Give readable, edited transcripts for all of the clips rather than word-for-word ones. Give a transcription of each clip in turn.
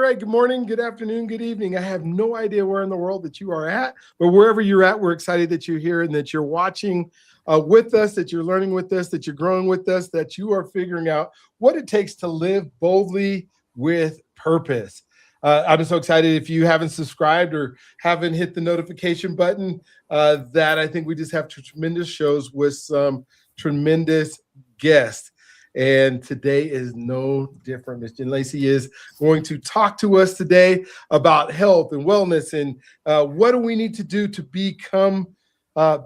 right. Good morning, good afternoon, good evening. I have no idea where in the world that you are at, but wherever you're at, we're excited that you're here and that you're watching with us, that you're learning with us, that you're growing with us, that you are figuring out what it takes to live boldly with purpose. I'm so excited. If you haven't subscribed or haven't hit the notification button, that I think we just have tremendous shows with some tremendous guests. And today is no different. Miss Jen Lacey is going to talk to us today about health and wellness and what do we need to do to become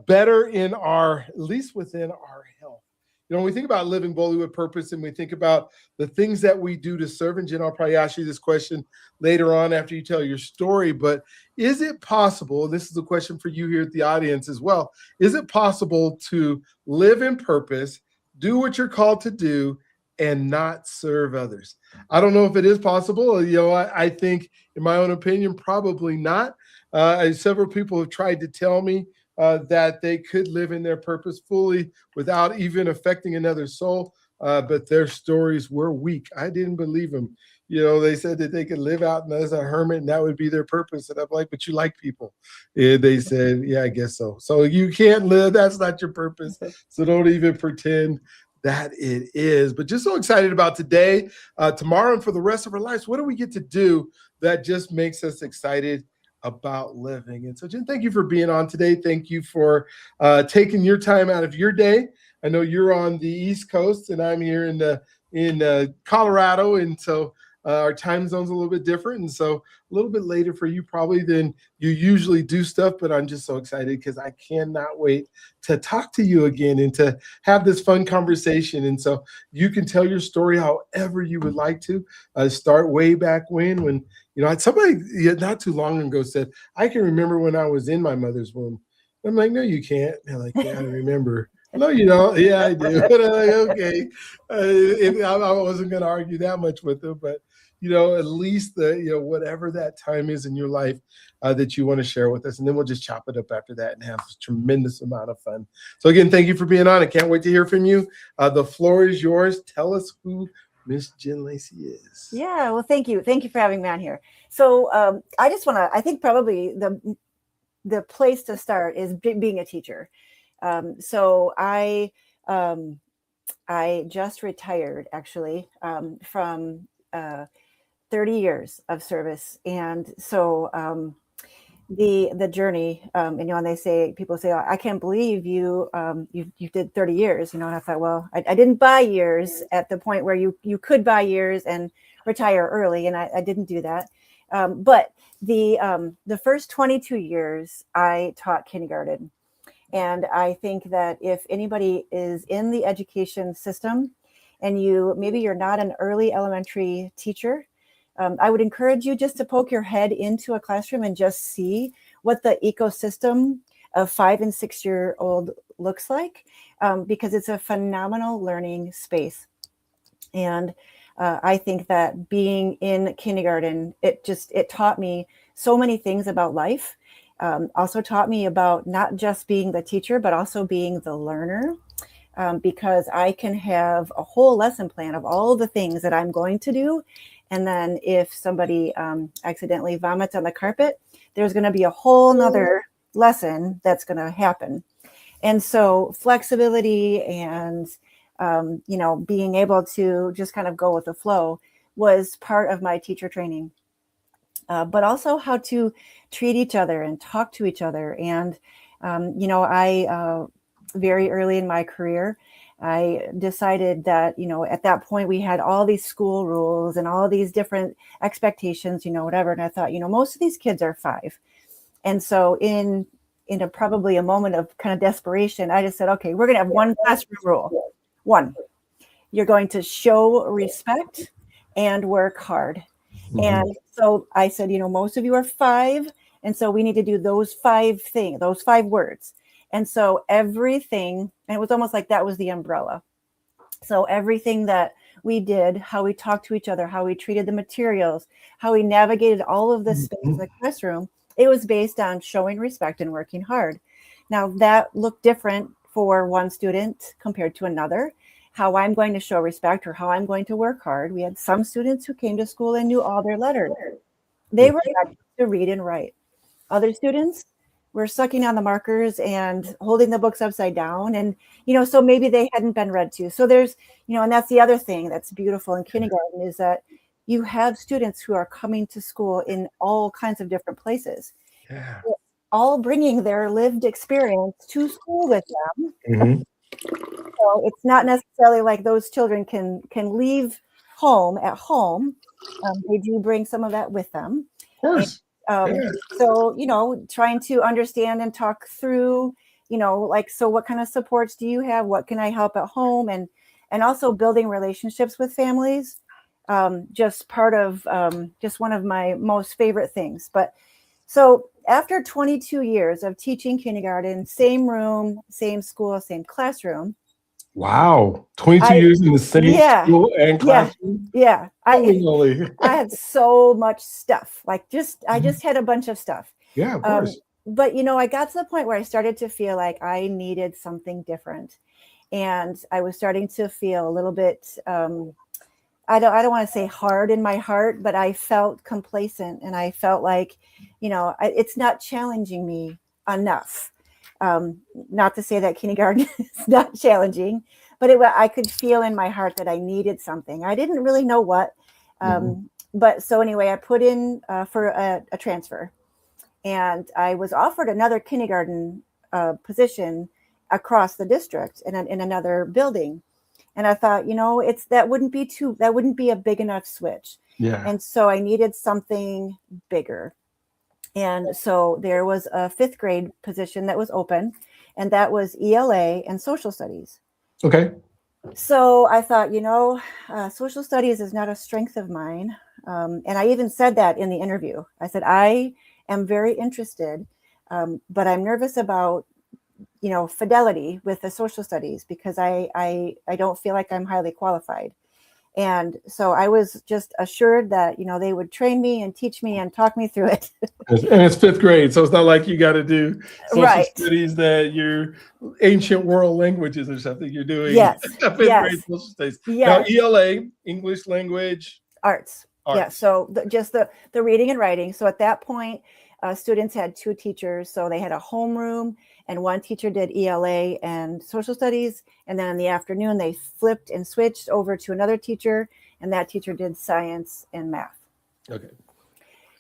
better in our, at least within our health. You know, when we think about living boldly with purpose and we think about the things that we do to serve, and Jen, I'll probably ask you this question later on after you tell your story, but is it possible, and this is a question for you here at the audience as well, is it possible to live in purpose, do what you're called to do, and not serve others? I don't know if it is possible. You know, I think, in my own opinion, probably not. Several people have tried to tell me that they could live in their purpose fully without even affecting another soul, but their stories were weak. I didn't believe them. You know, they said that they could live out as a hermit and that would be their purpose. And I'm like, but you like people. And they said, yeah, I guess so. So you can't live. That's not your purpose. So don't even pretend that it is. But just so excited about today, tomorrow, and for the rest of our lives. What do we get to do that just makes us excited about living? And so, Jen, thank you for being on today. Thank you for taking your time out of your day. I know you're on the East Coast and I'm here in Colorado. And so our time zone's a little bit different. And so a little bit later for you probably than you usually do stuff, but I'm just so excited because I cannot wait to talk to you again and to have this fun conversation. And so you can tell your story however you would like to. Start way back when, you know, somebody not too long ago said, I can remember when I was in my mother's womb. I'm like, no, you can't. They're like, yeah, I remember. No, you don't. Yeah, I do. But I'm like, okay. I wasn't going to argue that much with them, but you know, at least whatever that time is in your life that you want to share with us. And then we'll just chop it up after that and have a tremendous amount of fun. So again, thank you for being on. I can't wait to hear from you. The floor is yours. Tell us who Miss Jen Lacey is. Yeah, well, thank you. Thank you for having me on here. So I just want to, I think probably the place to start is being a teacher. So I just retired actually from 30 years of service. And so the journey, and you know, and people say, oh, I can't believe you did 30 years, you know, and I thought, well, I didn't buy years at the point where you could buy years and retire early. And I didn't do that. But the first 22 years I taught kindergarten. And I think that if anybody is in the education system and maybe you're not an early elementary teacher, I would encourage you just to poke your head into a classroom and just see what the ecosystem of 5 and 6 year old looks like, because it's a phenomenal learning space. And I think that being in kindergarten, it taught me so many things about life. Also taught me about not just being the teacher, but also being the learner, because I can have a whole lesson plan of all the things that I'm going to do. And then if somebody accidentally vomits on the carpet, there's going to be a whole nother lesson that's going to happen. And so flexibility and, being able to just kind of go with the flow was part of my teacher training. But also how to treat each other and talk to each other. And, I very early in my career, I decided that, at that point we had all these school rules and all these different expectations, whatever. And I thought, most of these kids are 5. And so in probably a moment of kind of desperation, I just said, okay, we're going to have one classroom rule. 1, you're going to show respect and work hard. Mm-hmm. And so I said, most of you are 5. And so we need to do those 5 things, those 5 words. And so everything, and it was almost like that was the umbrella. So everything that we did, how we talked to each other, how we treated the materials, how we navigated all of this space in the classroom, it was based on showing respect and working hard. Now that looked different for one student compared to another. how I'm going to show respect or how I'm going to work hard. We had some students who came to school and knew all their letters. They were ready to read and write. Other students were sucking on the markers and holding the books upside down. And, so maybe they hadn't been read to. So there's, and that's the other thing that's beautiful in kindergarten is that you have students who are coming to school in all kinds of different places. Yeah. All bringing their lived experience to school with them. Mm-hmm. So it's not necessarily like those children can leave home at home. They do bring some of that with them. Of course. So, trying to understand and talk through, so what kind of supports do you have? What can I help at home? And also building relationships with families. Just part of just one of my most favorite things. But so after 22 years of teaching kindergarten, same room, same school, same classroom. Wow. 22 years in the same school and classroom? Yeah. I had so much stuff. I just had a bunch of stuff. Yeah, of course. But, I got to the point where I started to feel like I needed something different. And I was starting to feel a little bit, I don't want to say hard in my heart, but I felt complacent and I felt like, it's not challenging me enough. Not to say that kindergarten is not challenging, but I could feel in my heart that I needed something. I didn't really know what, but so anyway, I put in for a transfer, and I was offered another kindergarten position across the district in another building. And I thought, that wouldn't be a big enough switch. Yeah. And so I needed something bigger. And so there was a 5th grade position that was open, and that was ELA and social studies. Okay. So I thought, social studies is not a strength of mine. And I even said that in the interview. I said, I am very interested, but I'm nervous about, fidelity with the social studies because I don't feel like I'm highly qualified. And so I was just assured that, they would train me and teach me and talk me through it. And it's 5th grade. So it's not like you got to do social studies that you're ancient world languages or something you're doing. Yes. 5th grade social studies. Now, ELA, English language. Arts. Yeah. So just the reading and writing. So at that point, students had 2 teachers. So they had a homeroom and one teacher did ELA and social studies. And then in the afternoon, they flipped and switched over to another teacher, and that teacher did science and math. Okay.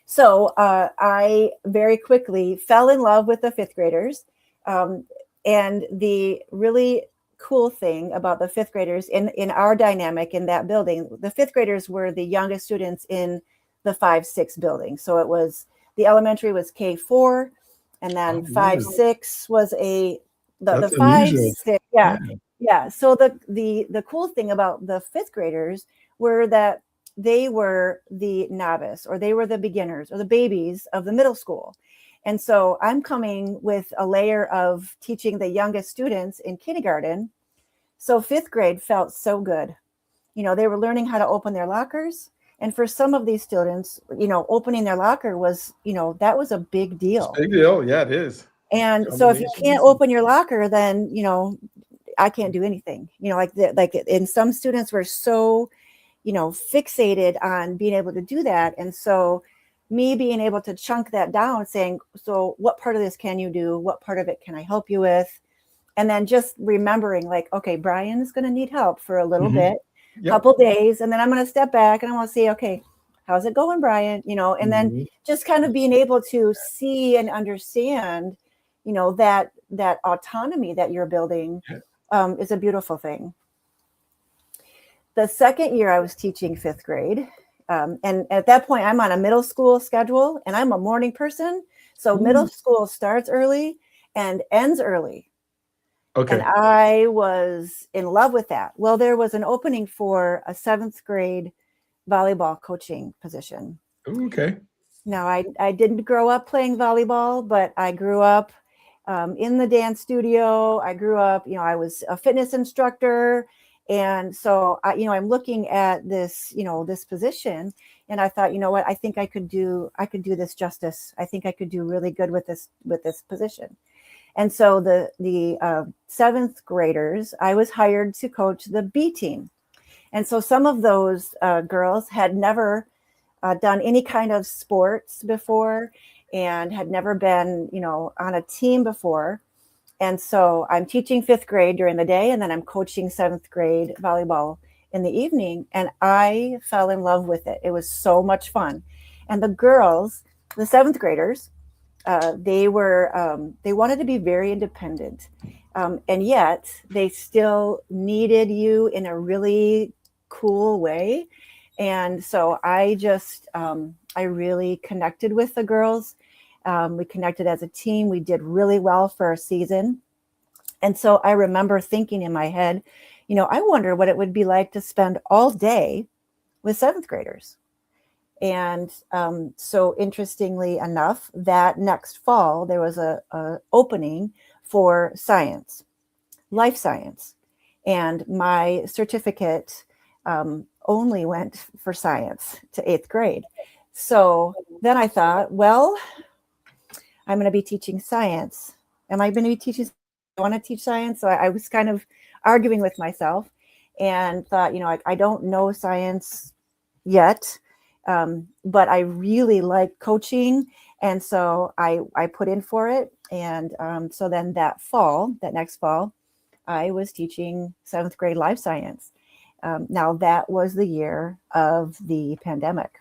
So I very quickly fell in love with the 5th graders. And the really cool thing about the 5th graders in our dynamic in that building, the 5th graders were the youngest students in the 5-6 building. So it was, the elementary was K4, and then 5-6 was the 5-6. Yeah. So the cool thing about the 5th graders were that they were the novice, or they were the beginners or the babies of the middle school. And so I'm coming with a layer of teaching the youngest students in kindergarten. So 5th grade felt so good. They were learning how to open their lockers. And for some of these students, opening their locker was, that was a big deal. It's a big deal. Yeah, it is. And so if you can't open your locker, then, I can't do anything. And some students were so, fixated on being able to do that. And so me being able to chunk that down, saying, so what part of this can you do? What part of it can I help you with? And then just remembering like, okay, Brian is going to need help for a little bit. Couple days, and then I'm going to step back and I want to say, okay, how's it going, Brian? And then just kind of being able to see and understand, that autonomy that you're building is a beautiful thing. The second year I was teaching 5th grade, and at that point I'm on a middle school schedule, and I'm a morning person, so middle school starts early and ends early. Okay. And I was in love with that. Well, there was an opening for a 7th grade volleyball coaching position. Okay. Now, I didn't grow up playing volleyball, but I grew up in the dance studio. I grew up, I was a fitness instructor. And so, I'm looking at this, this position, and I thought, what, I think I could do this justice. I think I could do really good with this position. And so the seventh graders, I was hired to coach the B team. And so some of those girls had never done any kind of sports before and had never been, on a team before. And so I'm teaching fifth grade during the day, and then I'm coaching seventh grade volleyball in the evening. And I fell in love with it. It was so much fun. And the girls, the seventh graders, they wanted to be very independent. And yet they still needed you in a really cool way. And so I really connected with the girls. We connected as a team. We did really well for a season. And so I remember thinking in my head, I wonder what it would be like to spend all day with seventh graders. And so interestingly enough, that next fall, there was a opening for science, life science. And my certificate only went for science to eighth grade. So then I thought, well, I'm going to be teaching science. Am I going to be teaching? I want to teach science. So I was kind of arguing with myself and thought, I don't know science yet, but I really like coaching. And so I put in for it. And so then that next fall, I was teaching seventh grade life science. Now that was the year of the pandemic.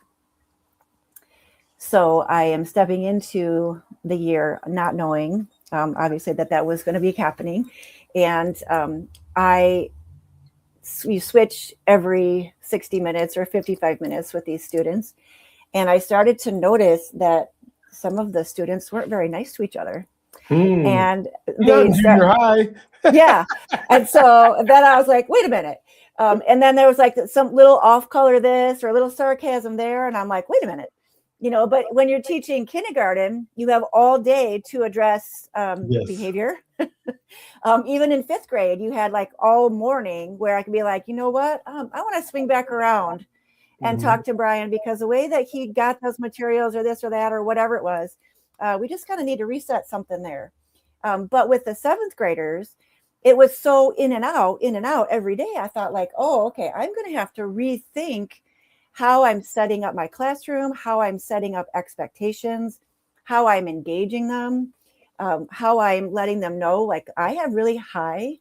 So I am stepping into the year not knowing, obviously, that was going to be happening. And you switch every 60 minutes or 55 minutes with these students. And I started to notice that some of the students weren't very nice to each other. And they junior high. Yeah. And so then I was like, wait a minute. And then there was like some little off color this or a little sarcasm there. And I'm like, wait a minute. But when you're teaching kindergarten, you have all day to address behavior. Even in fifth grade, you had like all morning where I could be like, you know what? I want to swing back around and talk to Brian, because the way that he got those materials or this or that or whatever it was, we just kind of need to reset something there. But with the seventh graders, it was so in and out every day. I thought like, oh, okay, I'm going to have to rethink how I'm setting up my classroom, how I'm setting up expectations, how I'm engaging them, how I'm letting them know, like, I have really high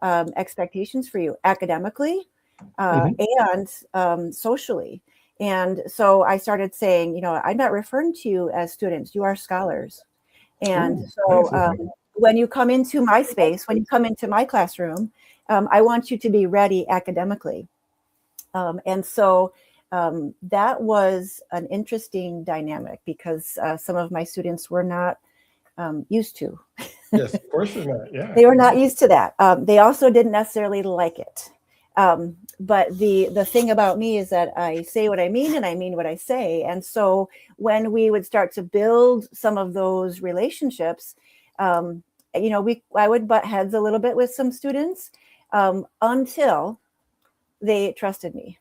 expectations for you academically and socially. And so I started saying, I'm not referring to you as students, you are scholars. And when you come into my space, when you come into my classroom, I want you to be ready academically. And so that was an interesting dynamic, because some of my students were not used to. Yes, of course they're not. Yeah, they were not used to that. They also didn't necessarily like it. But the thing about me is that I say what I mean and I mean what I say. And so when we would start to build some of those relationships, I would butt heads a little bit with some students until they trusted me.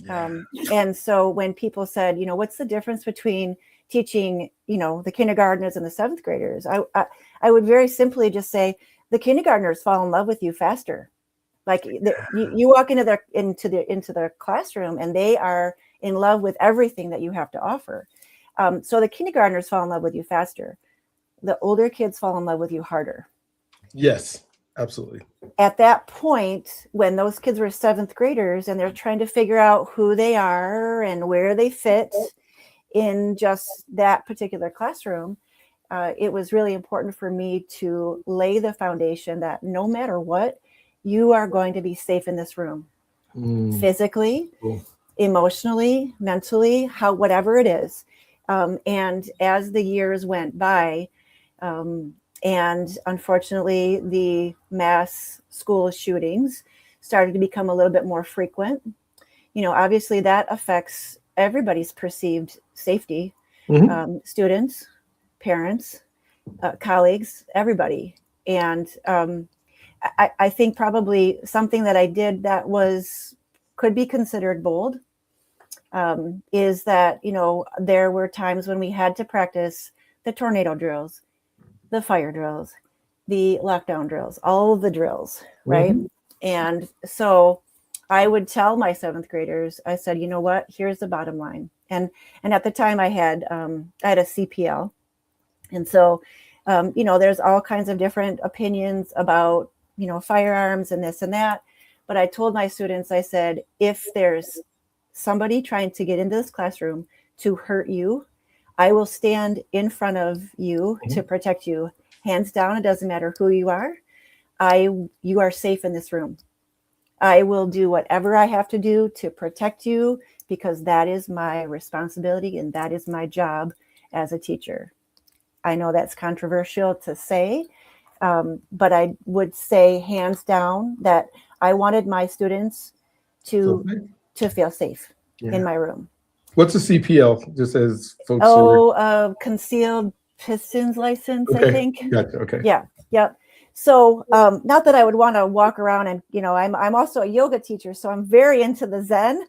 Yeah. And so when people said, what's the difference between teaching, the kindergartners and the seventh graders, I would very simply just say the kindergartners fall in love with you faster. Like you walk into the classroom and they are in love with everything that you have to offer. So the kindergartners fall in love with you faster. The older kids fall in love with you harder. Yes, absolutely. At that point, when those kids were seventh graders and they're trying to figure out who they are and where they fit in just that particular classroom, it was really important for me to lay the foundation that no matter what, you are going to be safe in this room, physically, emotionally, mentally, whatever it is. And as the years went by, and unfortunately, the mass school shootings started to become a little bit more frequent. Obviously that affects everybody's perceived safety, students, parents, colleagues, everybody. And I think probably something that I did that could be considered bold is that, there were times when we had to practice the tornado drills, the fire drills, the lockdown drills, all of the drills, right? And so I would tell my seventh graders, I said, you know what, here's the bottom line. And at the time I had a CPL. And so, there's all kinds of different opinions about, firearms and this and that. But I told my students, I said, if there's somebody trying to get into this classroom to hurt you, I will stand in front of you to protect you. Hands down, it doesn't matter who you are. You are safe in this room. I will do whatever I have to do to protect you, because that is my responsibility and that is my job as a teacher. I know that's controversial to say, but I would say hands down that I wanted my students to feel safe in my room. What's a CPL? Just as folks. Concealed pistons license, okay. I think. Gotcha. Okay. Yeah. Yep. So, not that I would want to walk around and, I'm also a yoga teacher, so I'm very into the Zen,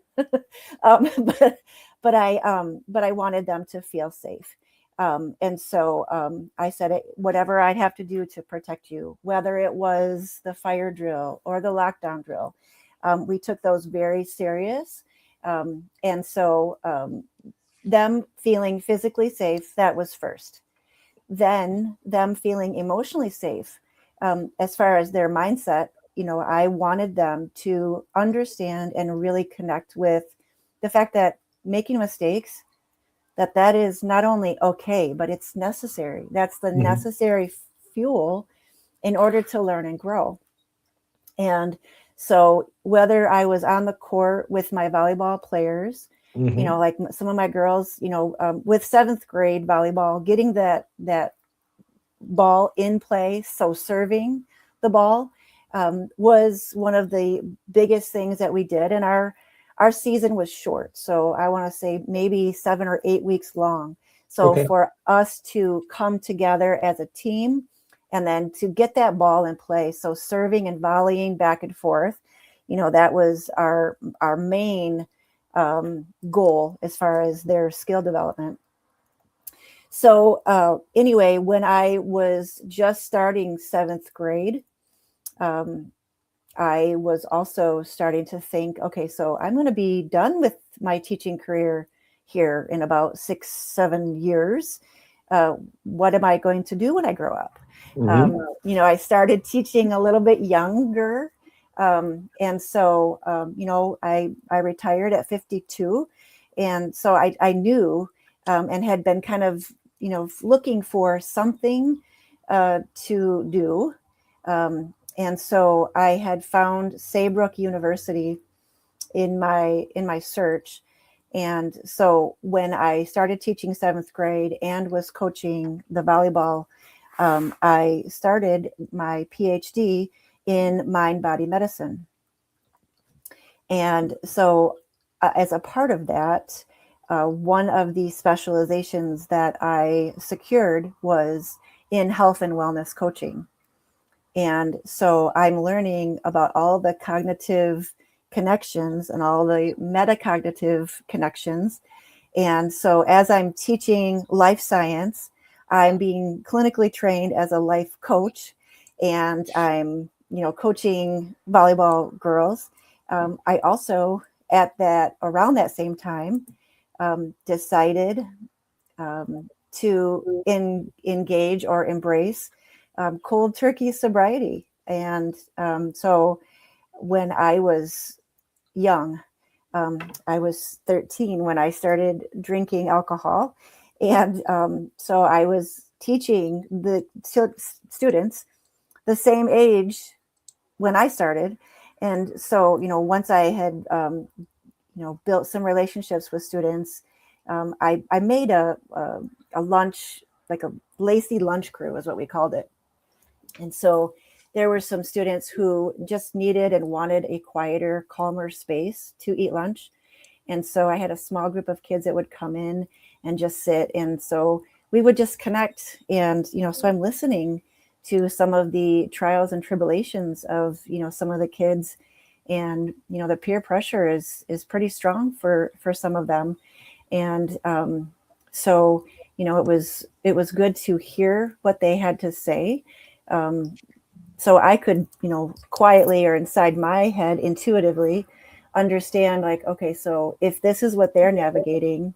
but I wanted them to feel safe. And so I said, whatever I'd have to do to protect you, whether it was the fire drill or the lockdown drill, we took those very serious. And so them feeling physically safe, that was first. Then them feeling emotionally safe, as far as their mindset, I wanted them to understand and really connect with the fact that making mistakes, that is not only okay, but it's necessary. That's the necessary fuel in order to learn and grow. And so whether I was on the court with my volleyball players, like some of my girls, with seventh grade volleyball, getting that ball in play, so serving the ball was one of the biggest things that we did. And our season was short. So I want to say maybe 7 or 8 weeks long. So for us to come together as a team and then to get that ball in play, so serving and volleying back and forth, that was our main goal as far as their skill development. So anyway, when I was just starting seventh grade, I was also starting to think, okay, so I'm going to be done with my teaching career here in about 6-7 years. What am I going to do when I grow up? I started teaching a little bit younger. And so, I retired at 52. And so I knew and had been kind of, looking for something to do. And so I had found Saybrook University in my search. And so when I started teaching seventh grade and was coaching the volleyball, I started my PhD in mind-body medicine. And so as a part of that, one of the specializations that I secured was in health and wellness coaching. And so I'm learning about all the cognitive connections and all the metacognitive connections. And so as I'm teaching life science, I'm being clinically trained as a life coach, and I'm, coaching volleyball girls. I also, around that same time, decided to engage or embrace cold turkey sobriety. And so when I was young, I was 13 when I started drinking alcohol. And so I was teaching the students the same age when I started. And so, once I had, built some relationships with students, I made a lunch, like a Lacey lunch crew is what we called it. And so there were some students who just needed and wanted a quieter, calmer space to eat lunch. And so I had a small group of kids that would come in and just sit. And so we would just connect. And, so I'm listening to some of the trials and tribulations of, some of the kids. And, the peer pressure is pretty strong for some of them. And so, it was good to hear what they had to say. So I could, quietly or inside my head intuitively understand, like, okay, so if this is what they're navigating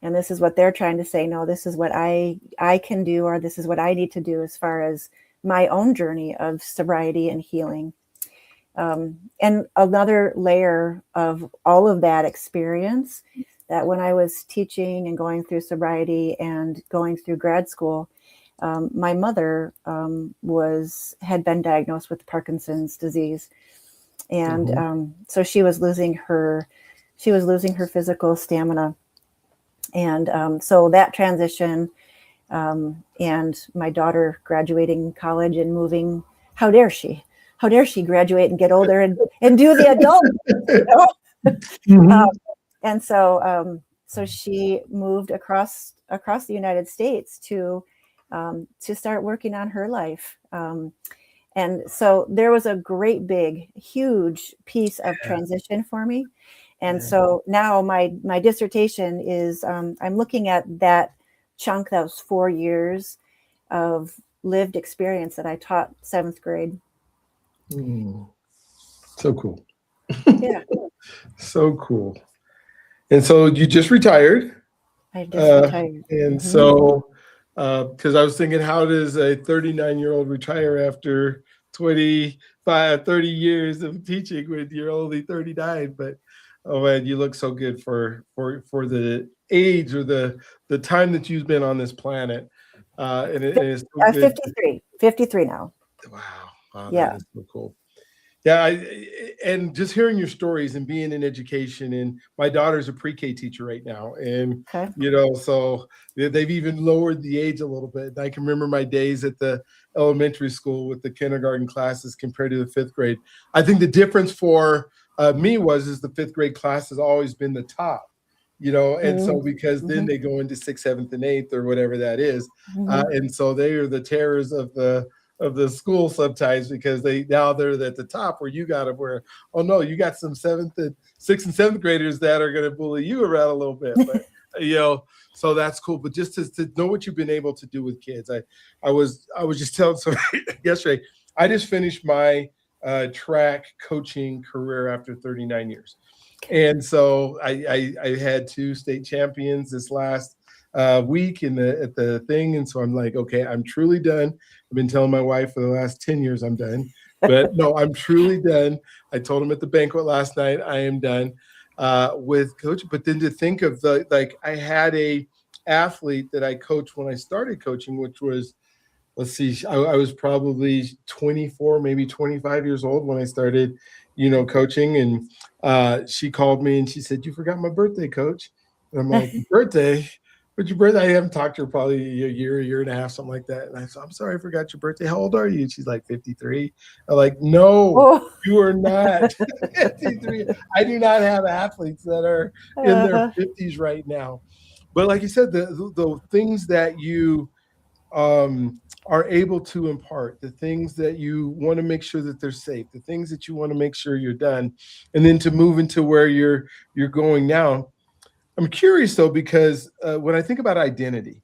and this is what they're trying to say, no, this is what I can do, or this is what I need to do as far as my own journey of sobriety and healing. And another layer of all of that experience, that when I was teaching and going through sobriety and going through grad school, my mother had been diagnosed with Parkinson's disease, and so she was losing her physical stamina, and so that transition, and my daughter graduating college and moving. How dare she graduate and get older and do the adult, Mhm. and so she moved across the United States to start working on her life. And so there was a great big, huge piece of transition for me. And so now my dissertation is, I'm looking at that chunk that was 4 years of lived experience that I taught 7th grade. So cool. Yeah. So cool. And so you just retired. I just retired. And so, because I was thinking, how does a 39-year-old retire after 30 years of teaching when you're only 39? But oh man, you look so good for the age or the time that you've been on this planet. And it's so good. 53 now. Wow, Yeah. that is so cool. Yeah, and just hearing your stories and being in education, and my daughter's a pre-K teacher right now, and Okay. so they've even lowered the age a little bit. I can remember my days at the elementary school with the kindergarten classes compared to the 5th grade. I think the difference for me is the 5th grade class has always been the top, and so because then they go into 6th, 7th, and 8th or whatever that is, and so they are the terrors of the school sometimes, because they're at the top where you got them, where, oh no, you got some 6th and 7th graders that are going to bully you around a little bit, but so that's cool. But just to know what you've been able to do with kids, I was just telling somebody yesterday, I just finished my track coaching career after 39 years. And so I had 2 state champions this last week at the thing. And so I'm like, okay, I'm truly done. I've been telling my wife for the last 10 years I'm done, but no, I'm truly done. I told him at the banquet last night, I am done with coaching. But then to think of I had a athlete that I coached when I started coaching, which was, let's see, I was probably 24, maybe 25 years old when I started, coaching. And she called me and she said, "You forgot my birthday, coach." And I'm like, "Birthday? What's your birthday?" I haven't talked to her probably a year and a half, something like that. And I said, "I'm sorry, I forgot your birthday. How old are you?" And she's like, 53. I'm like, "No, you are not 53. I do not have athletes that are in their 50s right now." But like you said, the things that you are able to impart, the things that you want to make sure that they're safe, the things that you want to make sure you're done, and then to move into where you're going now. I'm curious though, because when I think about identity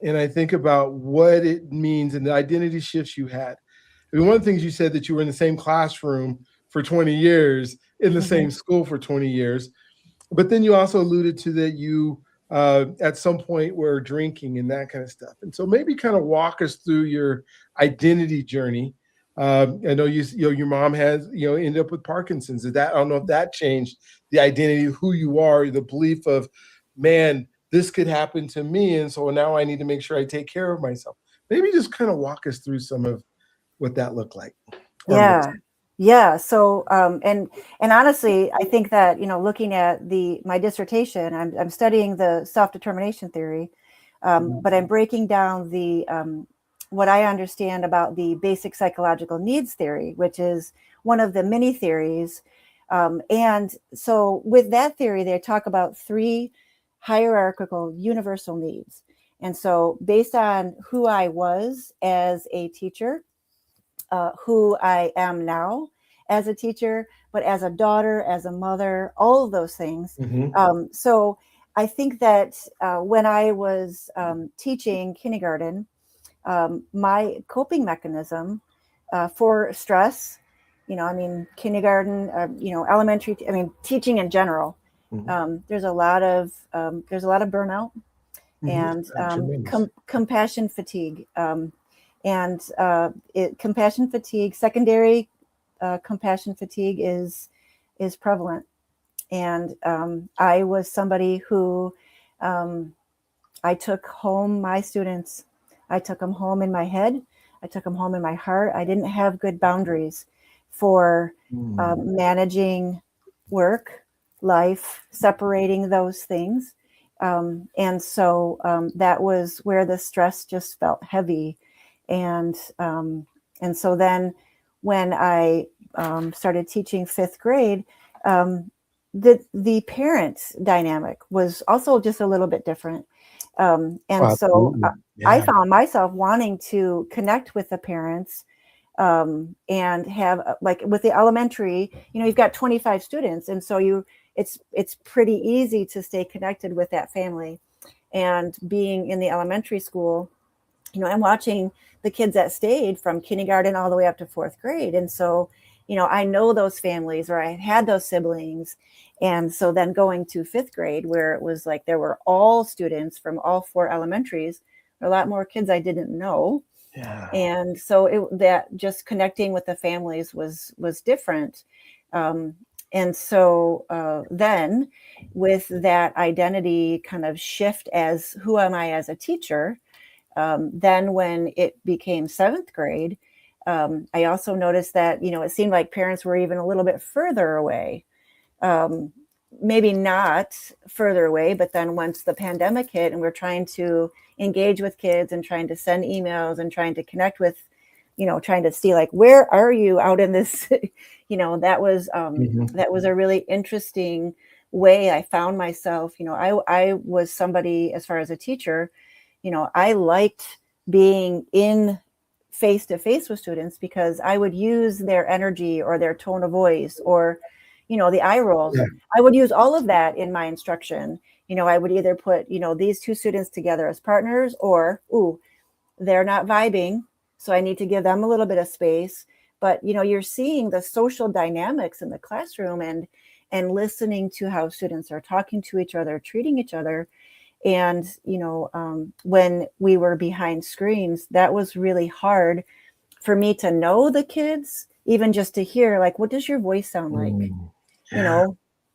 and I think about what it means and the identity shifts you had, I mean, one of the things you said, that you were in the same classroom for 20 years, in the same school for 20 years, but then you also alluded to that you at some point were drinking and that kind of stuff. And so maybe kind of walk us through your identity journey. I know your mom has ended up with Parkinson's. Did that, I don't know if that changed the identity of who you are, the belief of, man, this could happen to me, and so now I need to make sure I take care of myself. Maybe just kind of walk us through some of what that looked like. Yeah. So, and honestly, I think that, looking at my dissertation, I'm studying the self-determination theory, but I'm breaking down what I understand about the basic psychological needs theory, which is one of the many theories. And so with that theory, they talk about 3 hierarchical universal needs. And so based on who I was as a teacher, who I am now as a teacher, but as a daughter, as a mother, all of those things. So I think that when I was teaching kindergarten, my coping mechanism for stress, kindergarten, elementary, teaching in general. There's a lot of burnout and compassion fatigue. Compassion fatigue, secondary compassion fatigue is prevalent. And I was somebody who I took home my students. I took them home in my head. I took them home in my heart. I didn't have good boundaries for managing work, life, separating those things. And so that was where the stress just felt heavy. And so then when I started teaching fifth grade, the parent dynamic was also just a little bit different. So I found myself wanting to connect with the parents and have, like with the elementary, you've got 25 students. And so it's pretty easy to stay connected with that family. And being in the elementary school, I'm watching the kids that stayed from kindergarten all the way up to fourth grade. And so, I know those families, or I had those siblings. And so then going to fifth grade, where it was like there were all students from all four elementaries, a lot more kids I didn't know. Yeah. And so that just connecting with the families was different. And so then with that identity kind of shift as who am I as a teacher, then when it became seventh grade, I also noticed that, it seemed like parents were even a little bit further away. Maybe not further away, but then once the pandemic hit and we're trying to engage with kids and trying to send emails and trying to connect with, trying to see like, where are you out in this, that was a really interesting way I found myself. I was somebody, as far as a teacher, I liked being in face-to-face with students because I would use their energy or their tone of voice or, the eye rolls. Yeah. I would use all of that in my instruction. I would either put, these two students together as partners, or, they're not vibing, so I need to give them a little bit of space. But, you're seeing the social dynamics in the classroom and listening to how students are talking to each other, treating each other. And, when we were behind screens, that was really hard for me to know the kids, even just to hear, like, what does your voice sound like? Yeah.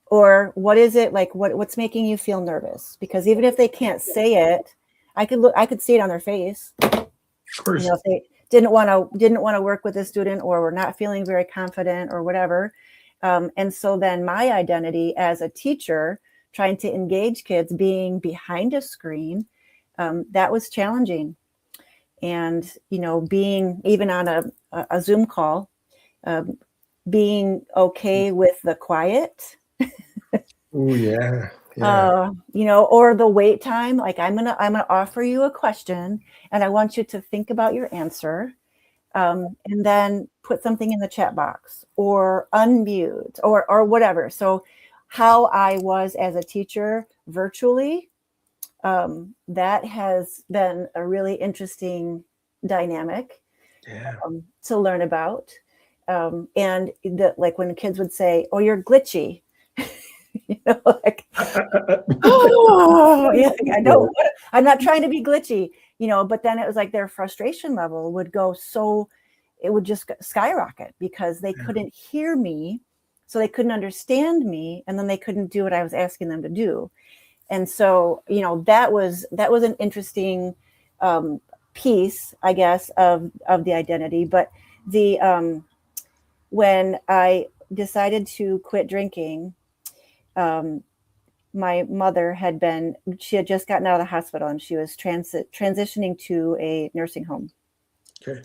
Or what is it like, what's making you feel nervous? Because even if they can't say it, I could see it on their face. Of course. If they didn't want to work with a student or were not feeling very confident or whatever. And so then my identity as a teacher, trying to engage kids, being behind a screen, that was challenging. And, being even on a Zoom call, being okay with the quiet. Oh, yeah. Or the wait time. Like I'm gonna offer you a question and I want you to think about your answer. And then put something in the chat box or unmute or whatever. So how I was as a teacher virtually, that has been a really interesting dynamic to learn about. And like when kids would say, "Oh, you're glitchy," like, oh, yeah, I know. I'm not trying to be glitchy, but then it was like their frustration level would go it would just skyrocket because they couldn't hear me, so they couldn't understand me, and then they couldn't do what I was asking them to do. And so, that was an interesting piece, I guess, of the identity. But when I decided to quit drinking, my mother she had just gotten out of the hospital and she was transitioning to a nursing home. Okay.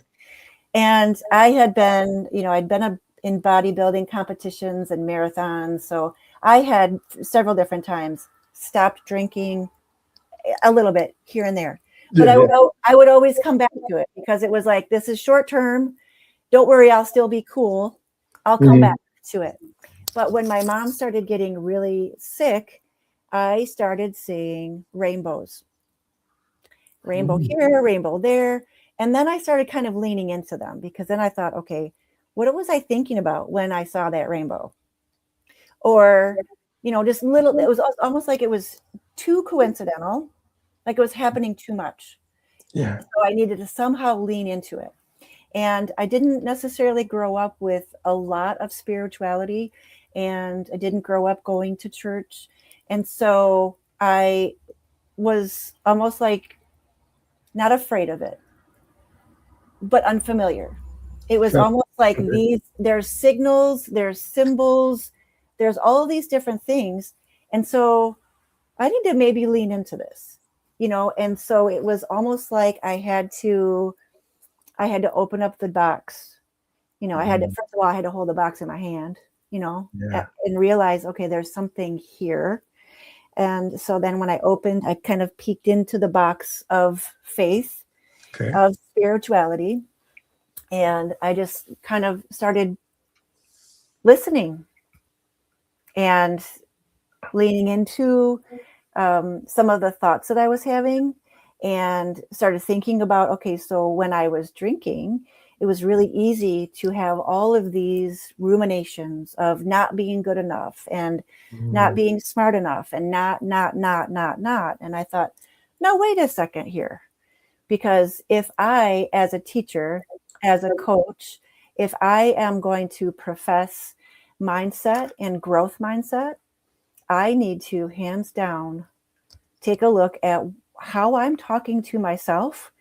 And I had been, I'd been in bodybuilding competitions and marathons. So I had several different times stopped drinking a little bit here and there. But I would always come back to it because it was like, this is short term. Don't worry, I'll still be cool. I'll come back to it. But when my mom started getting really sick, I started seeing rainbows. Rainbow here, rainbow there. And then I started kind of leaning into them, because then I thought, okay, what was I thinking about when I saw that rainbow? Or, just little, it was almost like it was too coincidental, like it was happening too much. Yeah. So I needed to somehow lean into it. And I didn't necessarily grow up with a lot of spirituality, and I didn't grow up going to church. And so I was almost like not afraid of it, but unfamiliar. It was Okay. almost like there's signals, there's symbols, there's all these different things. And so I need to maybe lean into this, and so it was almost like I had to open up the box. I had to, first of all, I had to hold the box in my hand, Yeah. and realize, okay, there's something here. And so then when I opened, I kind of peeked into the box of faith, Okay. of spirituality. And I just kind of started listening and leaning into some of the thoughts that I was having, and started thinking about, okay, so when I was drinking, it was really easy to have all of these ruminations of not being good enough, and not being smart enough, and not. And I thought, no, wait a second here. Because if I, as a teacher, as a coach, if I am going to profess mindset and growth mindset, I need to, hands down, take a look at how I'm talking to myself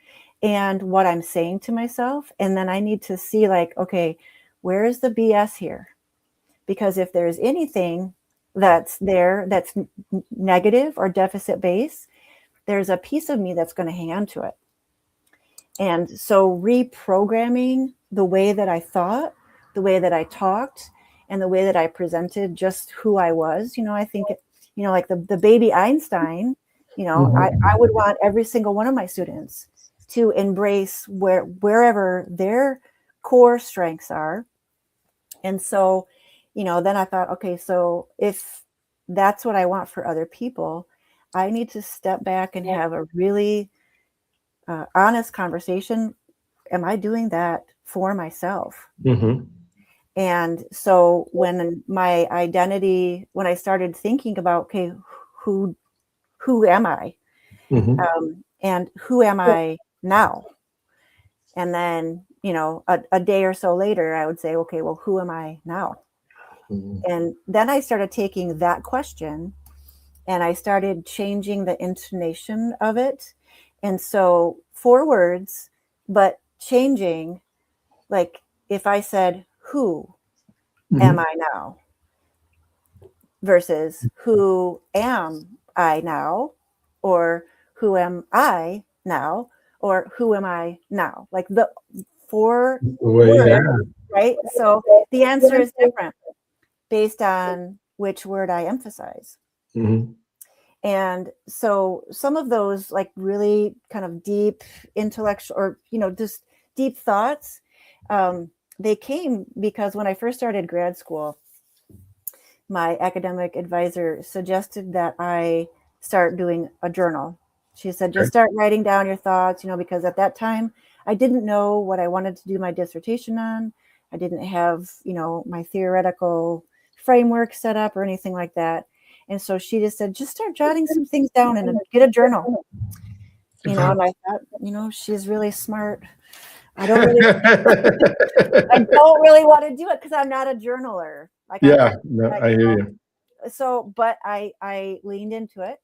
and what I'm saying to myself. And then I need to see, like, okay, where is the BS here? Because if there's anything that's there that's negative or deficit based, there's a piece of me that's going to hang on to it. And so reprogramming the way that I thought, the way that I talked, and the way that I presented just who I was, I think, like the baby Einstein, I would want every single one of my students to embrace wherever their core strengths are. And so, then I thought, okay, so if that's what I want for other people, I need to step back and have a really honest conversation. Am I doing that for myself? And so when my identity, when I started thinking about, okay, who am I? And who am I now? And then, a day or so later, I would say, okay, well, who am I now? And then I started taking that question and I started changing the intonation of it. And so 4 words, but changing, like if I said, who am I now? Versus who am I now? Or who am I now? Or who am I now? Like the 4 words, right? So the answer is different based on which word I emphasize. And so some of those, like, really kind of deep intellectual, or, just deep thoughts, they came because when I first started grad school, my academic advisor suggested that I start doing a journal. She said, just start writing down your thoughts, because at that time I didn't know what I wanted to do my dissertation on. I didn't have, my theoretical framework set up or anything like that. And so she just said, just start jotting some things down and get a journal. And I thought, she's really smart. I don't really want to do it because I'm not a journaler. Like, I hear you. So, but I leaned into it,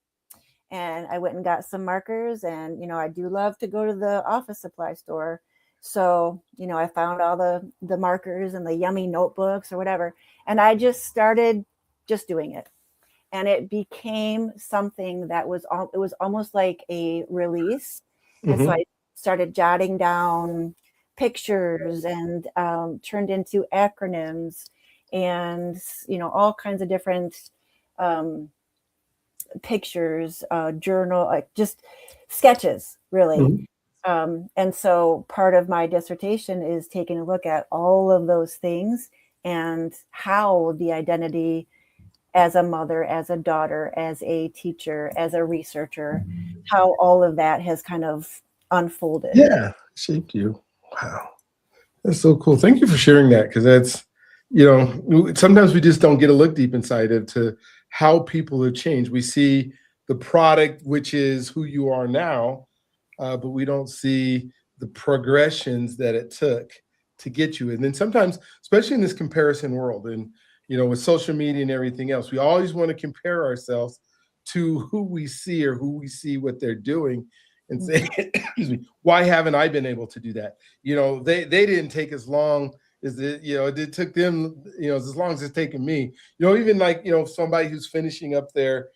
and I went and got some markers, and, I do love to go to the office supply store. So, I found all the markers and the yummy notebooks or whatever. And I just started just doing it. And it became something that it was almost like a release. And so I started jotting down pictures and turned into acronyms and, all kinds of different pictures, journal, like just sketches, really. And so part of my dissertation is taking a look at all of those things and how the identity as a mother, as a daughter, as a teacher, as a researcher, how all of that has kind of unfolded. Yeah, shaped you. Wow. That's so cool. Thank you for sharing that, because that's, sometimes we just don't get a look deep inside of to how people have changed. We see the product, which is who you are now, but we don't see the progressions that it took to get you. And then sometimes, especially in this comparison world, and with social media and everything else, we always want to compare ourselves to who we see or who we see what they're doing, and say, excuse me, why haven't I been able to do that? They didn't take as long as it took them, as long as it's taken me. Even like, somebody who's finishing up their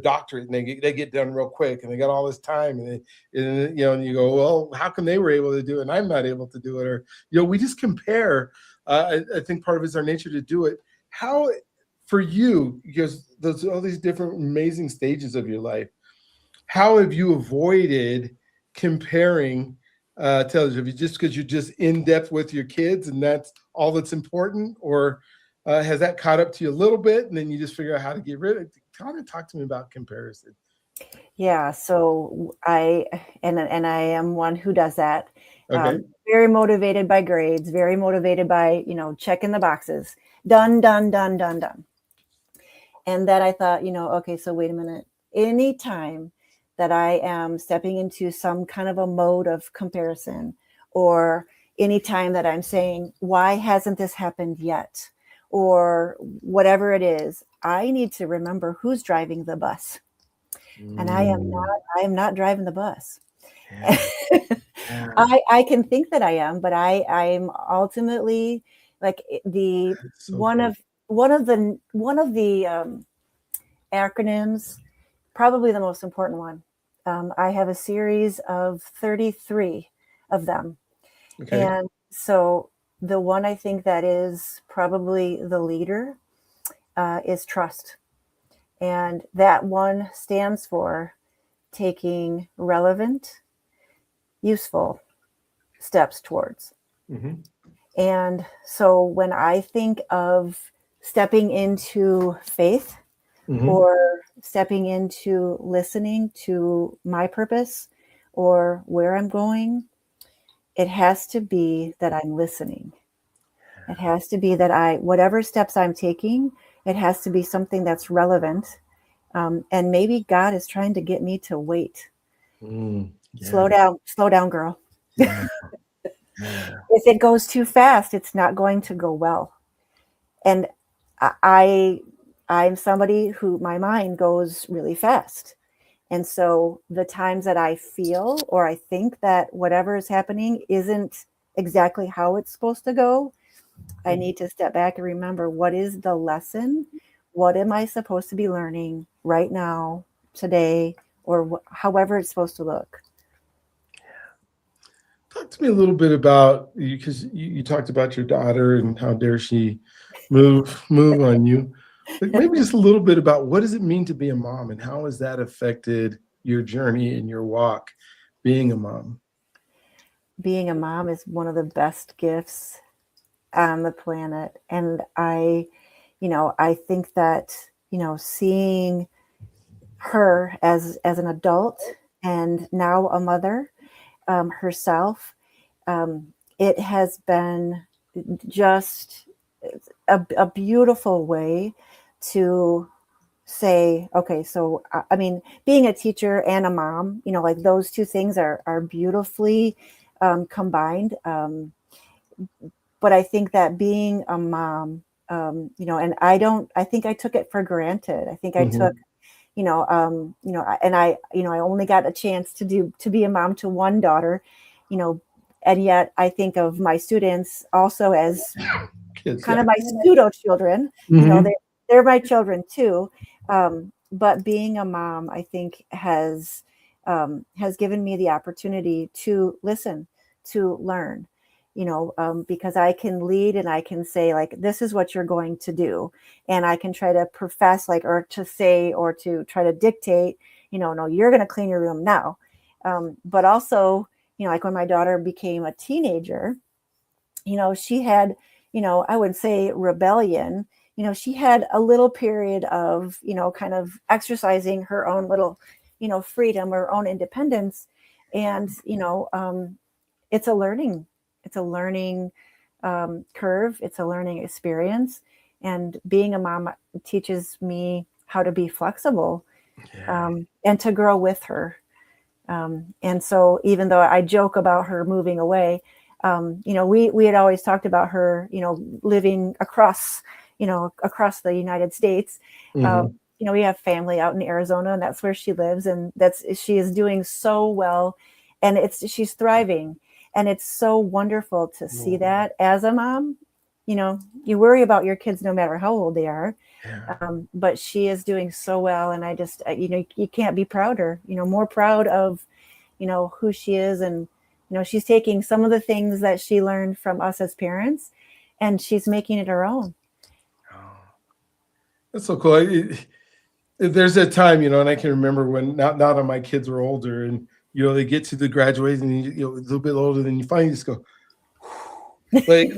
doctorate, and they get done real quick, and they got all this time, and and you go, well, how come they were able to do it and I'm not able to do it? Or we just compare. I think part of it's our nature to do it. How, for you, because there's all these different amazing stages of your life, how have you avoided comparing to others? Have you, just because you're just in depth with your kids and that's all that's important, or has that caught up to you a little bit, and then you just figure out how to get rid of it? Kind of talk to me about comparison. Yeah, so I am one who does that. Okay. Very motivated by grades, very motivated by, checking the boxes. Done, done, done, done, done. And then I thought, okay, so wait a minute. Anytime that I am stepping into some kind of a mode of comparison, or anytime that I'm saying, why hasn't this happened yet? Or whatever it is, I need to remember who's driving the bus. And I am not driving the bus. Yeah. Yeah. I can think that I am, but I'm ultimately like the So one cool. of the acronyms, probably the most important one. I have a series of 33 of them. Okay. And so the one I think that is probably the leader is trust. And that one stands for taking relevant, useful steps towards. Mm-hmm. And so when I think of stepping into faith, Mm-hmm. or stepping into listening to my purpose or where I'm going, it has to be that I'm listening. It has to be that whatever steps I'm taking, it has to be something that's relevant. And maybe God is trying to get me to wait. Yeah. Slow down, girl. Yeah. Yeah. If it goes too fast, it's not going to go well. And I'm somebody who my mind goes really fast. And so the times that I feel or I think that whatever is happening isn't exactly how it's supposed to go, I need to step back and remember, what is the lesson? What am I supposed to be learning right now, today, or however it's supposed to look? Talk to me a little bit about you, because you talked about your daughter and how dare she move on you. Like, maybe just a little bit about what does it mean to be a mom, and how has that affected your journey and your walk being a mom? Being a mom is one of the best gifts on the planet. And I think that, seeing her as an adult and now a mother herself, it has been just a beautiful way to say, okay, so I mean, being a teacher and a mom, like those two things are beautifully combined. But I think that being a mom, and I think I took it for granted. I think I took, and I only got a chance to be a mom to one daughter, and yet I think of my students also as Kids, kind yeah. of my pseudo children. Mhm. They're my children too. But being a mom, I think has given me the opportunity to listen, to learn, because I can lead and I can say, like, this is what you're going to do. And I can try to profess, like, or to say, or to try to dictate, no, you're going to clean your room now. But also, like when my daughter became a teenager, she had, I would say rebellion. She had a little period of, kind of exercising her own little, freedom, her own independence. And, it's a learning curve. It's a learning experience. And being a mom teaches me how to be flexible, and to grow with her. And so even though I joke about her moving away, we had always talked about her, living across the United States. We have family out in Arizona, and that's where she lives, and she is doing so well, and she's thriving, and it's so wonderful to see that as a mom. You worry about your kids no matter how old they are. But she is doing so well, and I just, you can't be prouder, more proud of, who she is. And, she's taking some of the things that she learned from us as parents, and she's making it her own. That's so cool. There's that time, and I can remember when now that my kids were older, and, they get to the graduation, and a little bit older, then you finally just go, like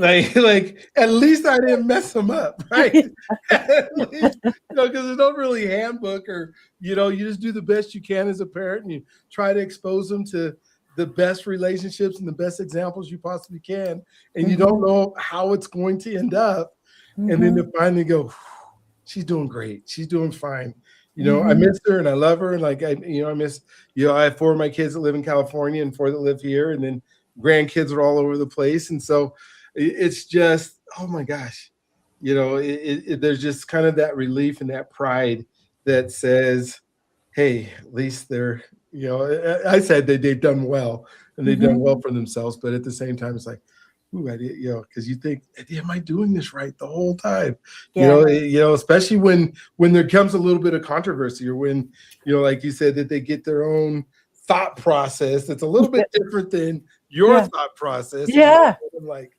at least I didn't mess them up, right? At least, because there's no really handbook, or you just do the best you can as a parent, and you try to expose them to the best relationships and the best examples you possibly can, and you don't know how it's going to end up, and then to finally go, she's doing great, she's doing fine. I miss her and I love her, and I miss, I have 4 of my kids that live in California and 4 that live here, and then grandkids are all over the place. And so it's just, oh my gosh, there's just kind of that relief and that pride that says, hey, at least they're, I said they've done well, and they've done well for themselves. But at the same time, it's like, ooh, because you think, am I doing this right the whole time? Especially when there comes a little bit of controversy, or when, like you said, that they get their own thought process that's a little bit different than your thought process. Yeah. I'm like,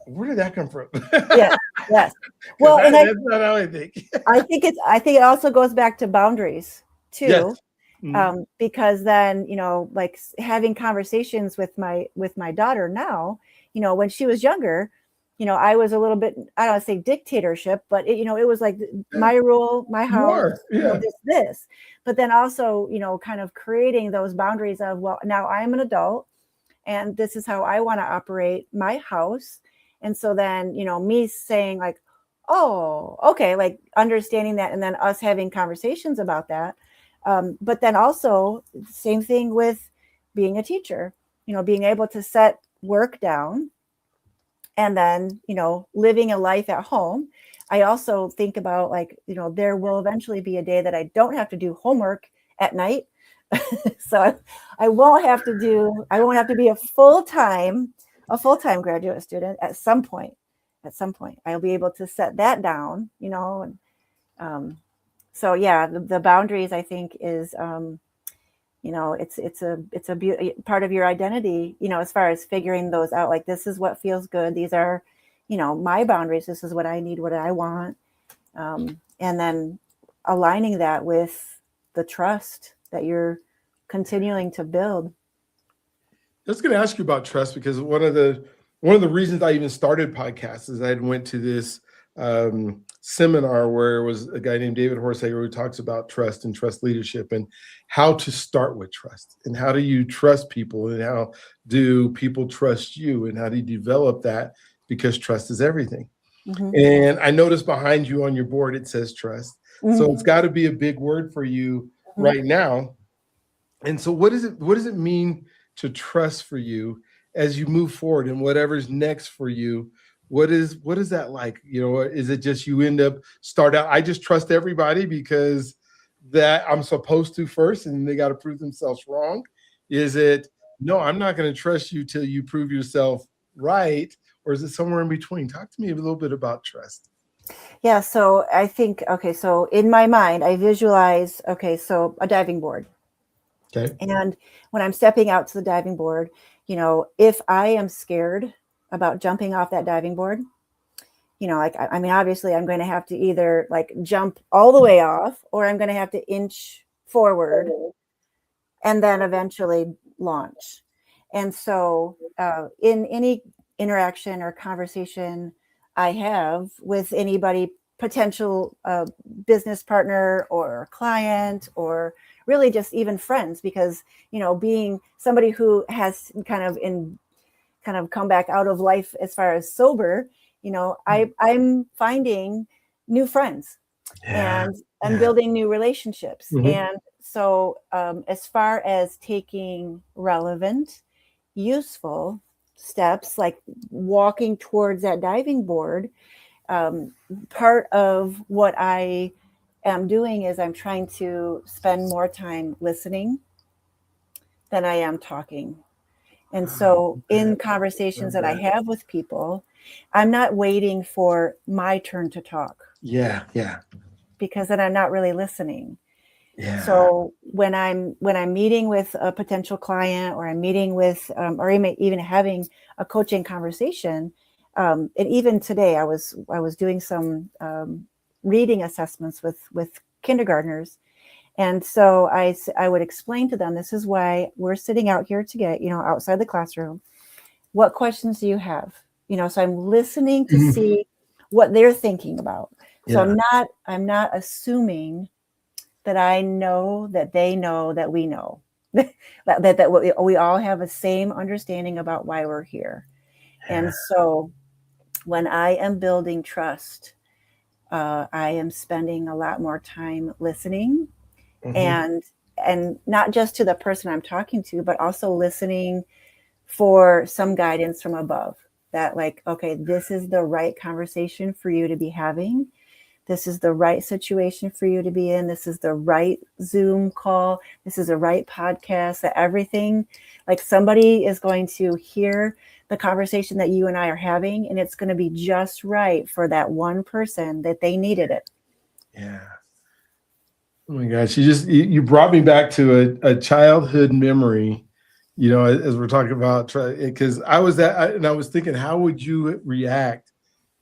where did that come from? Yes. Well, and that's not how I think. I think it also goes back to boundaries too. Yes. Because then, like having conversations with my daughter now, when she was younger, I was a little bit, I don't want to say dictatorship, but it was like my rule, my house, this. But then also, kind of creating those boundaries of, well, now I'm an adult, and this is how I want to operate my house. And so then, me saying like, oh, okay, like understanding that, and then us having conversations about that. But then also same thing with being a teacher, being able to set work down, and then, living a life at home. I also think about like, there will eventually be a day that I don't have to do homework at night. So I won't have to be a full-time graduate student at some point. I'll be able to set that down, and so yeah, the boundaries, I think, is it's a part of your identity, as far as figuring those out. Like, this is what feels good. These are, my boundaries. This is what I need, what I want. And then aligning that with the trust that you're continuing to build. I was going to ask you about trust, because one of the reasons I even started podcasts is I went to this seminar where it was a guy named David Horsager who talks about trust and trust leadership, and how to start with trust, and how do you trust people, and how do people trust you, and how do you develop that, because trust is everything. And I noticed behind you on your board it says trust. So it's got to be a big word for you right now. And so what does it mean to trust for you as you move forward, and whatever's next for you? What is that like? Is it just you end up start out, I just trust everybody because that I'm supposed to first, and they got to prove themselves wrong? Is it, no, I'm not going to trust you till you prove yourself right? Or is it somewhere in between? Talk to me a little bit about trust. Yeah. So I think, so in my mind, I visualize, so a diving board. Okay. And when I'm stepping out to the diving board, if I am scared about jumping off that diving board, obviously I'm going to have to either like jump all the way off, or I'm going to have to inch forward and then eventually launch. And so in any interaction or conversation I have with anybody, potential business partner or client or really just even friends, because, being somebody who has kind of come back out of life as far as sober, I'm finding new friends Yeah. and Yeah. building new relationships. Mhm. And so, as far as taking relevant, useful steps, like walking towards that diving board, part of what I am doing is I'm trying to spend more time listening than I am talking. And so in conversations that I have with people, I'm not waiting for my turn to talk, Yeah. Yeah. because then I'm not really listening. Yeah. So when I'm meeting with a potential client, or I'm meeting with, or even having a coaching conversation, and even today I was doing some reading assessments with kindergartners, and so I would explain to them, this is why we're sitting out here to get, outside the classroom. What questions do you have? So I'm listening to see what they're thinking about. So Yeah. I'm not assuming that I know that they know that we know that we all have the same understanding about why we're here. And so when I am building trust, I am spending a lot more time listening, Mhm. and not just to the person I'm talking to, but also listening for some guidance from above, that, like, okay, this is the right conversation for you to be having. This is the right situation for you to be in. This is the right Zoom call. This is the right podcast. That everything, like, somebody is going to hear the conversation that you and I are having, and it's going to be just right for that one person that they needed it. Yeah. Oh my gosh, you brought me back to a childhood memory, as we're talking about, because I was and I was thinking, how would you react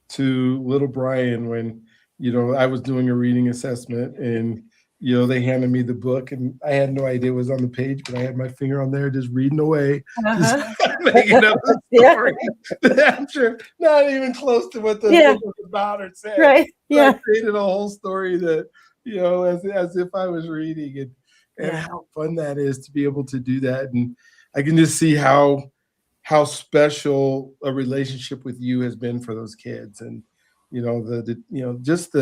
to little Brian when, I was doing a reading assessment, and, they handed me the book, and I had no idea what was on the page, but I had my finger on there just reading away, just making up a story. I'm sure not even close to what the Yeah. book was about or said. Right. So I Yeah. created a whole story that, as if I was reading, and Yeah. how fun that is to be able to do that. And I can just see how special a relationship with you has been for those kids. And, just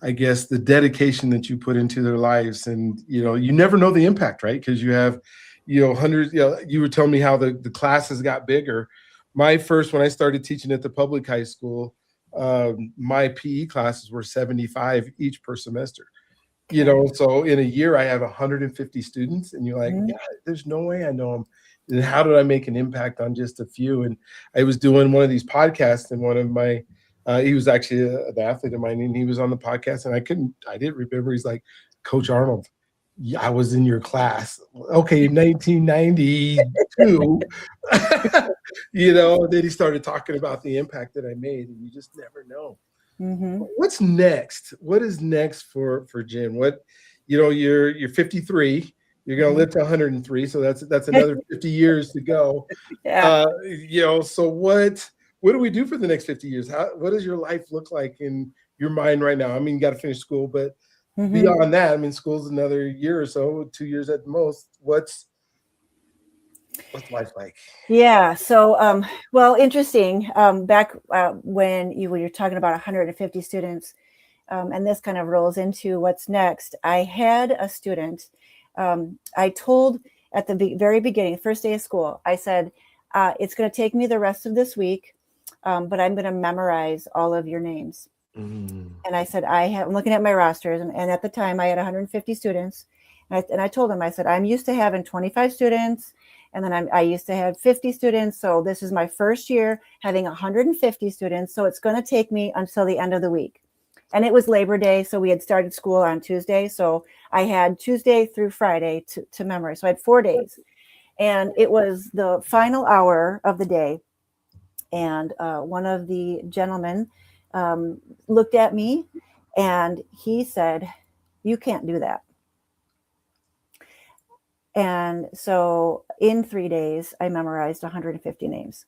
I guess the dedication that you put into their lives. And, you never know the impact, right? Because you have, hundreds, you were telling me how the classes got bigger. When I started teaching at the public high school, my PE classes were 75 each per semester. So in a year I have 150 students, and you're like, Mhm. yeah, there's no way I know them. And how did I make an impact on just a few? And I was doing one of these podcasts, and one of my, he was actually an athlete of mine, and he was on the podcast, and I didn't remember. He's like, Coach Arnold, yeah, I was in your class. Okay, 1992. Then he started talking about the impact that I made, and you just never know. Mhm. What's next? What is next for Jen? You're 53. You're going to Mhm. live to 103, so that's another 50 years to go. Yeah. So what do we do for the next 50 years? What does your life look like in your mind right now? I mean, you got to finish school, but Mhm. beyond that, I mean, school's another year or so, 2 years at the most. What's life like? Yeah. So, well, interesting. Back when you're talking about 150 students, and this kind of rolls into what's next. I had a student. I told at the very beginning, first day of school, I said, "It's going to take me the rest of this week, but I'm going to memorize all of your names." Mm. And I said, I'm looking at my rosters, and at the time I had 150 students. And I told him, I said, I'm used to having 25 students, and then I used to have 50 students. So this is my first year having 150 students. So it's going to take me until the end of the week. And it was Labor Day. So we had started school on Tuesday. So I had Tuesday through Friday to memorize. So I had 4 days. And it was the final hour of the day. And one of the gentlemen looked at me, and he said, "You can't do that." And so in 3 days, I memorized 150 names.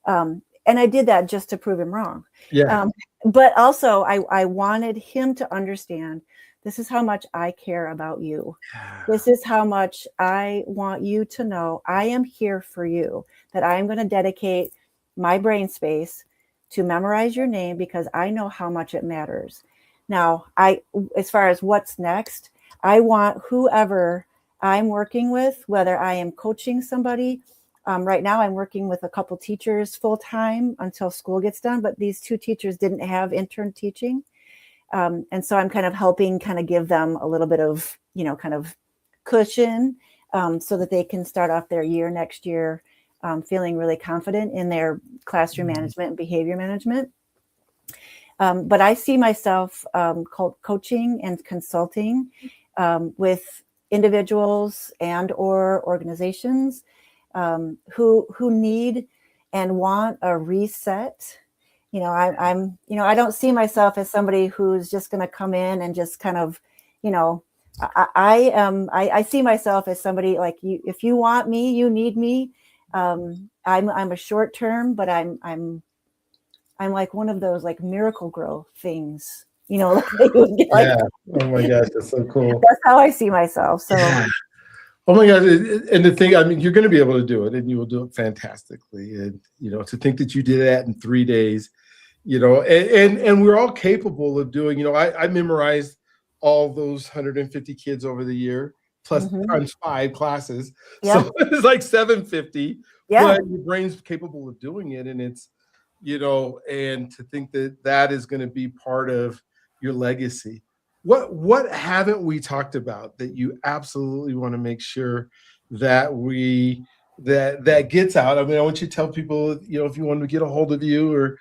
And I did that just to prove him wrong. Yeah. But also, I wanted him to understand this is how much I care about you. Yeah. This is how much I want you to know I am here for you, that I am going to dedicate my brain space to memorize your name because I know how much it matters. Now, as far as what's next, I want whoever I'm working with, whether I am coaching somebody. Right now, I'm working with a couple teachers full time until school gets done, but these 2 teachers didn't have intern teaching. And so I'm kind of helping kind of give them a little bit of, kind of cushion so that they can start off their year next year feeling really confident in their classroom management and behavior management. But I see myself coaching and consulting with individuals and or organizations who need and want a reset. I don't see myself as somebody who's just going to come in and just kind of, I see myself as somebody like you. If you want me, you need me. I'm a short term, but I'm like one of those like miracle grow things, like they would get, like, Yeah. Oh my gosh, that's so cool. that's how I see myself. So Yeah. Oh my God. And the thing, I mean, you're going to be able to do it and you will do it fantastically. And, to think that you did that in 3 days, and we're all capable of doing, I memorized all those 150 kids over the year, plus times 5 classes. Yeah. So it's like 750, Yeah. but your brain's capable of doing it. And it's, and to think that that is going to be part of your legacy. What haven't we talked about that you absolutely want to make sure that that gets out? I mean, I want you to tell people, if you want to get a hold of you, or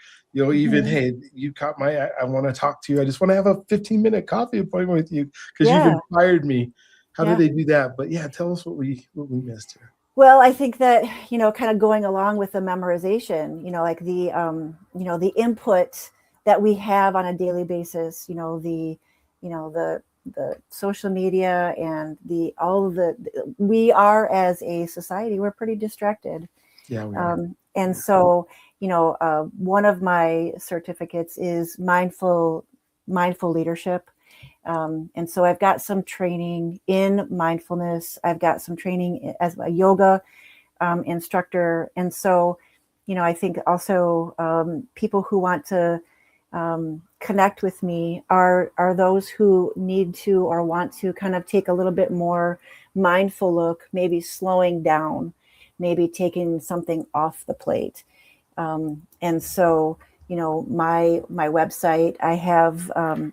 even, hey, you caught I want to talk to you. I just want to have a 15-minute coffee appointment with you because you've inspired me. How do they do that? But yeah, tell us what we missed here. Well, I think that, kind of going along with the memorization, like the input that we have on a daily basis, the social media and we are, as a society, we're pretty distracted. Yeah, we are. And so, one of my certificates is mindful leadership. And so I've got some training in mindfulness. I've got some training as a yoga instructor. And so, I think also people who want to connect with me are those who need to or want to kind of take a little bit more mindful look, maybe slowing down, maybe taking something off the plate. And so, my website, I have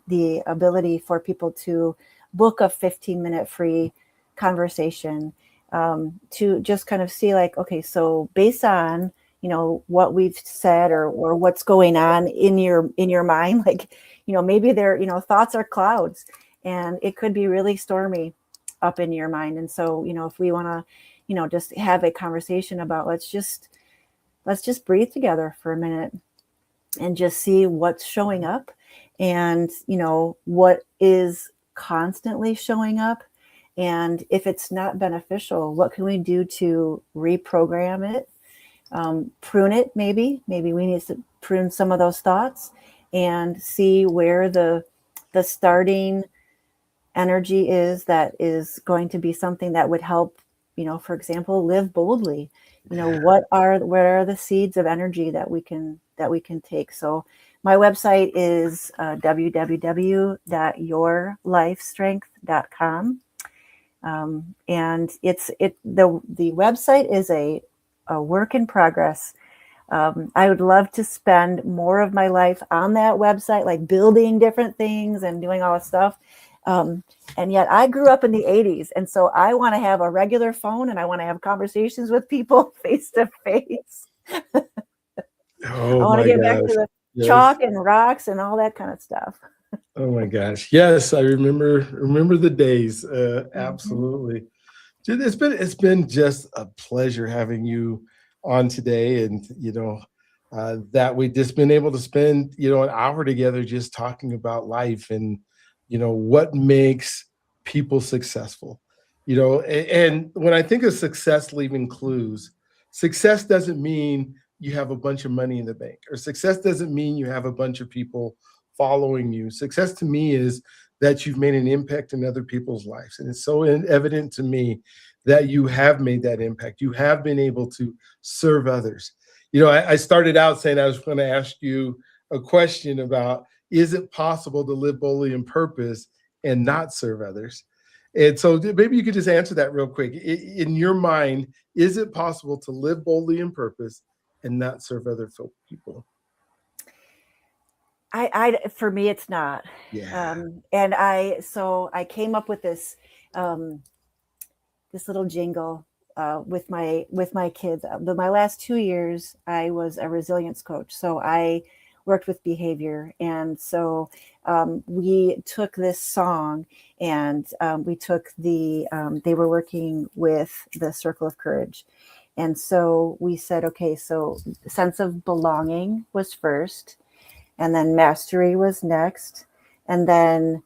the ability for people to book a 15-minute free conversation to just kind of see, like, okay, so based on, what we've said or what's going on in your mind, like, maybe thoughts are clouds and it could be really stormy up in your mind. And so, if we want to, just have a conversation about, let's just breathe together for a minute and just see what's showing up and, what is constantly showing up. And if it's not beneficial, what can we do to reprogram it, prune it? Maybe we need to prune some of those thoughts and see where the starting energy is that is going to be something that would help, for example, live boldly. What are the seeds of energy that we can take? So my website is www.yourlifestrength.com. And the website is a work in progress. I would love to spend more of my life on that website, like building different things and doing all this stuff. And yet I grew up in the 80s. And so I want to have a regular phone and I want to have conversations with people face to face. Oh, I want to get back gosh. to the chalk and rocks and all that kind of stuff. Oh my gosh. Yes, I remember the days. Absolutely. It's been just a pleasure having you on today, and that we've just been able to spend an hour together just talking about life and what makes people successful. And when I think of success, leaving clues, success doesn't mean you have a bunch of money in the bank, or success doesn't mean you have a bunch of people following you. Success to me is that you've made an impact in other people's lives. And it's so evident to me that you have made that impact. You have been able to serve others. I started out saying I was going to ask you a question about, is it possible to live boldly in purpose and not serve others? And so maybe you could just answer that real quick. In your mind, is it possible to live boldly in purpose and not serve other people? For me, it's not. Yeah. And I came up with this little jingle with my kids. My last 2 years, I was a resilience coach. So I worked with behavior. And so we took this song and we took they were working with the Circle of Courage. And so we said, okay, so sense of belonging was first, and then mastery was next, and then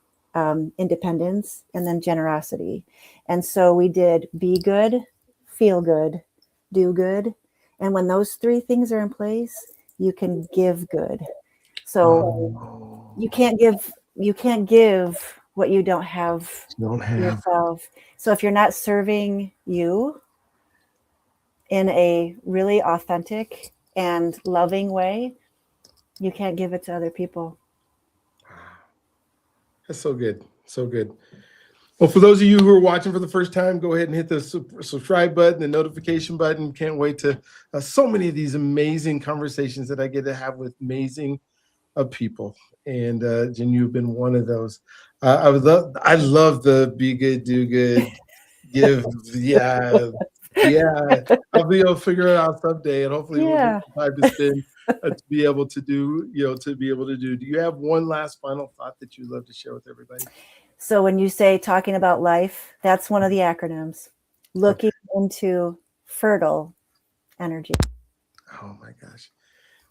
independence, and then generosity. And so we did be good, feel good, do good. And when those three things are in place, you can give good. So you can't give what you don't have yourself. So if you're not serving you in a really authentic and loving way, you can't give it to other people. That's so good. So good. Well, for those of you who are watching for the first time, go ahead and hit the subscribe button, the notification button. Can't wait to so many of these amazing conversations that I get to have with amazing people. And Jen, you've been one of those. I love the be good, do good, give. Yeah. I'll be able to figure it out someday, and hopefully we'll get some time to spend to be able to do. Do you have one last final thought that you'd love to share with everybody? So when you say talking about life, that's one of the acronyms. Looking into fertile energy. Oh my gosh.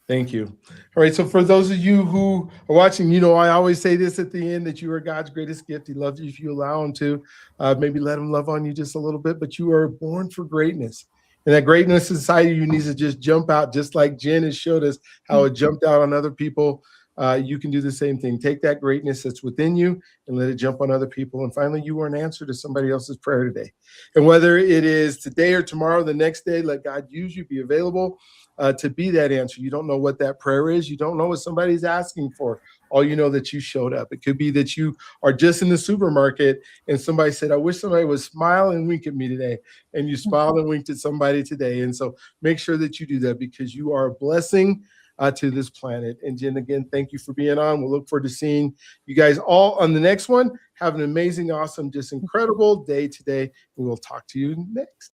Thank you. All right. So for those of you who are watching, I always say this at the end, that you are God's greatest gift. He loves you if you allow him to. Maybe let him love on you just a little bit, but you are born for greatness. And that greatness inside of you needs to just jump out, just like Jen has showed us how it jumped out on other people. You can do the same thing. Take that greatness that's within you and let it jump on other people. And finally, you are an answer to somebody else's prayer today. And whether it is today or tomorrow, the next day, let God use you, be available to be that answer. You don't know what that prayer is. You don't know what somebody's asking for. All you know that you showed up. It could be that you are just in the supermarket and somebody said, I wish somebody would smile and wink at me today. And you smiled and winked at somebody today. And so make sure that you do that, because you are a blessing to this planet. And Jen, again, thank you for being on. We'll look forward to seeing you guys all on the next one. Have an amazing, awesome, just incredible day today. And we'll talk to you next.